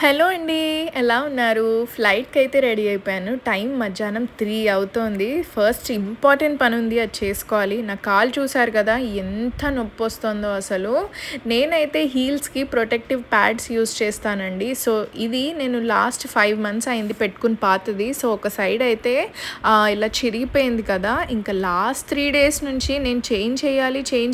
Hello అండి. ఎలా ఉన్నారు? ఫ్లైట్‌కైతే రెడీ అయిపోయాను. టైం మధ్యాహ్నం 3 అవుతోంది. ఫస్ట్ ఇంపార్టెంట్ పనుంది అది చేసుకోవాలి. నా కాలు చూసారు కదా! ఎంత నొప్పొస్తుందో అసలు. నేనైతే హీల్స్‌కి ప్రొటెక్టివ్ ప్యాడ్స్ యూజ్ చేస్తానండి. సో, ఇది నేను లాస్ట్ 5 మంత్స్ అయింది పెట్టుకుని పాతది. సో, ఒక సైడ్ అయితే ఇలా చిరిగిపోయింది కదా! ఇంకా లాస్ట్ 3 డేస్ నుంచి నేను చేంజ్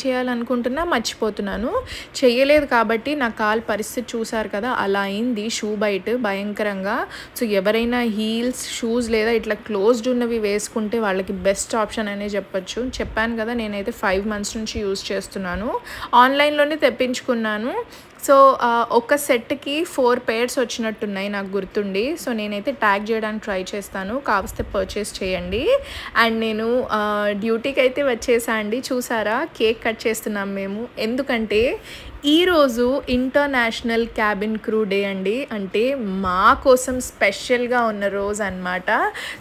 చేయాలనుకుంటున్నా మర్చిపోతున్నాను. చెయ్యలేదు కాబట్టి నా కాలు పరిస్థితి చూసారు కదా! అలా అయింది. షూ బైట్ భయంకరంగా. సో, ఎవరైనా హీల్స్, షూస్ లేదా ఇట్లా క్లోజ్డ్ ఉన్నవి వేసుకుంటే వాళ్ళకి బెస్ట్ ఆప్షన్ అనే చెప్పొచ్చు. చెప్పాను కదా! నేనైతే 5 మంత్స్ నుంచి యూజ్ చేస్తున్నాను. ఆన్‌లైన్‌లోనే తెప్పించుకున్నాను. సో, ఒక సెట్‌కి 4 పెయిర్స్ వచ్చినట్టున్నాయి నాకు గుర్తుండి. సో, నేనైతే ట్యాగ్ చేయడానికి ట్రై చేస్తాను. కావస్తే పర్చేస్ చేయండి. అండ్ నేను డ్యూటీకైతే వచ్చేసా అండి. చూసారా? కేక్ కట్ చేస్తున్నాం మేము. ఎందుకంటే ఈరోజు ఇంటర్నేషనల్ క్యాబిన్ క్రూ డే అండి. అంటే మా కోసం స్పెషల్‌గా ఉన్న రోజు అనమాట.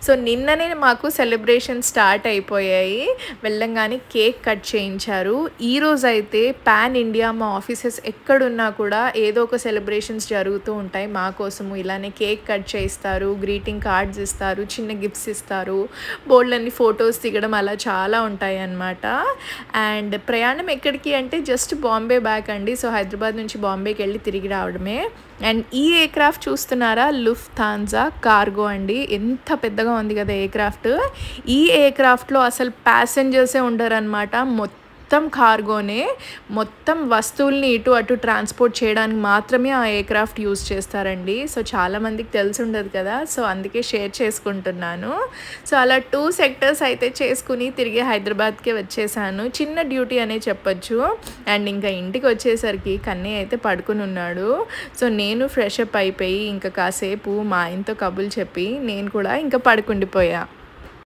సో, నిన్ననే మాకు సెలబ్రేషన్ స్టార్ట్ అయిపోయాయి. వెళ్ళంగానే కేక్ కట్ చేయించారు. ఈరోజైతే పాన్ ఇండియా మా ఆఫీసెస్ ఎక్కడున్నా కూడా ఏదో ఒక సెలబ్రేషన్స్ జరుగుతూ ఉంటాయి మా కోసము. ఇలానే కేక్ కట్ చేయిస్తారు, గ్రీటింగ్ కార్డ్స్ ఇస్తారు, చిన్న గిఫ్ట్స్ ఇస్తారు, బోలెడన్ని ఫొటోస్ దిగడం అలా చాలా ఉంటాయన్నమాట. అండ్ ప్రయాణం ఎక్కడికి అంటే జస్ట్ బాంబే బ్యాక్ అండి. సో, హైదరాబాద్ నుంచి బాంబేకి వెళ్ళి తిరిగి రావడమే. అండ్ ఈ ఎయిర్‌క్రాఫ్ట్ చూస్తున్నారా? లుఫ్తాన్జా కార్గో అండి. ఎంత పెద్దగా ఉంది కదా ఎయిర్‌క్రాఫ్ట్. ఈ ఎయిర్‌క్రాఫ్ట్‌లో అసలు ప్యాసింజర్సే ఉండరనమాట. మొత్తం కార్గోనే. మొత్తం వస్తువుల్ని ఇటు అటు ట్రాన్స్‌పోర్ట్ చేయడానికి మాత్రమే ఆ ఎయిర్‌క్రాఫ్ట్ యూజ్ చేస్తారండి. సో, చాలామందికి తెలిసి ఉండదు కదా! సో, అందుకే షేర్ చేసుకుంటున్నాను. సో, అలా 2 సెక్టర్స్ అయితే చేసుకుని తిరిగి హైదరాబాద్‌కే వచ్చేసాను. చిన్న డ్యూటీ అనే చెప్పొచ్చు. అండ్ ఇంకా ఇంటికి వచ్చేసరికి కన్నయ్య అయితే పడుకుని ఉన్నాడు. సో, నేను ఫ్రెష్ అప్ అయిపోయి ఇంకా కాసేపు మా ఆయనతో కబుర్లు చెప్పి నేను కూడా ఇంకా పడుకుండిపోయా.